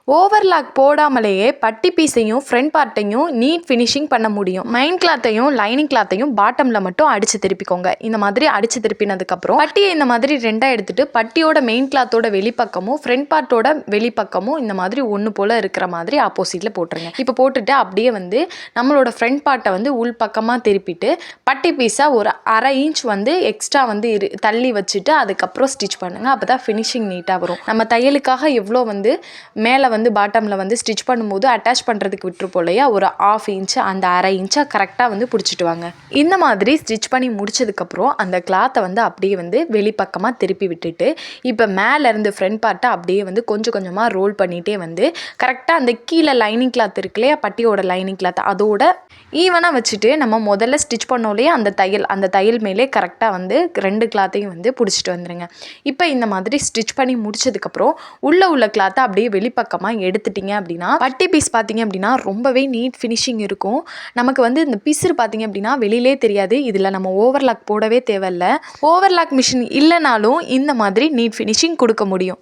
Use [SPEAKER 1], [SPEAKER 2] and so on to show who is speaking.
[SPEAKER 1] Overlock போடாமலேயே பட்டி பீஸையும் front பார்ட்டையும் NEET finishing பண்ண முடியும். மெயின் கிளாத்தையும் லைனிங் கிளாத்தையும் பாட்டமில் மட்டும் அடித்து திருப்பிக்கோங்க. இந்த மாதிரி அடித்து திருப்பினதுக்கப்புறம் பட்டியை இந்த மாதிரி ரெண்டாக எடுத்துகிட்டு பட்டியோட மெயின் கிளாத்தோட வெளிப்பக்கமும் ஃப்ரண்ட் பார்ட்டோட வெளிப்பக்கமும் இந்த மாதிரி ஒன்று போல் இருக்கிற மாதிரி ஆப்போசிட்டில் போட்டுருங்க. இப்போ போட்டுட்டு அப்படியே வந்து நம்மளோட ஃப்ரண்ட் பார்ட்டை வந்து உள் பக்கமாக திருப்பிட்டு பட்டி பீஸை ஒரு அரை இன்ச் வந்து எக்ஸ்ட்ரா வந்து தள்ளி வச்சுட்டு அதுக்கப்புறம் ஸ்டிச் பண்ணுங்கள். அப்போ தான் ஃபினிஷிங் நீட்டாக வரும். நம்ம தையலுக்காக எவ்வளோ வந்து மேலே வந்து பாட்டமில் வந்து ஸ்டிச் பண்ணும்போது அட்டாச் பண்ணுறதுக்கு விட்டுருப்போம் இல்லையா, ஒரு 1/2 இன்ச்சு அந்த அரை இன்ச்சை கரெக்டாக வந்து பிடிச்சிட்டு வாங்க. இந்த மாதிரி ஸ்டிச் பண்ணி முடிச்சதுக்கப்புறம் அந்த கிளாத்தை வந்து அப்படியே வந்து வெளிப்பக்கமாக திருப்பி விட்டுட்டு இப்போ மேலேருந்து ஃப்ரண்ட் பார்ட்டை அப்படியே வந்து கொஞ்சம் கொஞ்சமாக ரோல் பண்ணிகிட்டே வந்து கரெக்டாக அந்த கீழே லைனிங் கிளாத் இருக்கு இல்லையா, பட்டியோட லைனிங் கிளாத் அதோட ஈவனாக வச்சுட்டு நம்ம முதல்ல ஸ்டிச் பண்ணோம் இல்லையா அந்த தையல் மேலே கரெக்டாக வந்து 2 கிளாத்தையும் வந்து பிடிச்சிட்டு வந்துடுங்க. இப்போ இந்த மாதிரி ஸ்டிச் பண்ணி முடிச்சதுக்கப்புறம் உள்ள கிளாத்தை அப்படியே வெளிப்பக்கமாக எடுத்துட்டிங்க அப்படின்னா பட்டி பீஸ் பார்த்தீங்க அப்படின்னா ரொம்பவே நீட் ஃபினிஷிங் இருக்கும். நமக்கு வந்து இந்த பிசுறு பார்த்தீங்க அப்படின்னா வெளியிலே தெரியாது. இதில் நம்ம ஓவர்லாக் போடவே தேவையில்லை. ஓவர்லாக் மிஷின் இல்லைனாலும் இந்த மாதிரி நீட் ஃபினிஷிங் கொடுக்க முடியும்.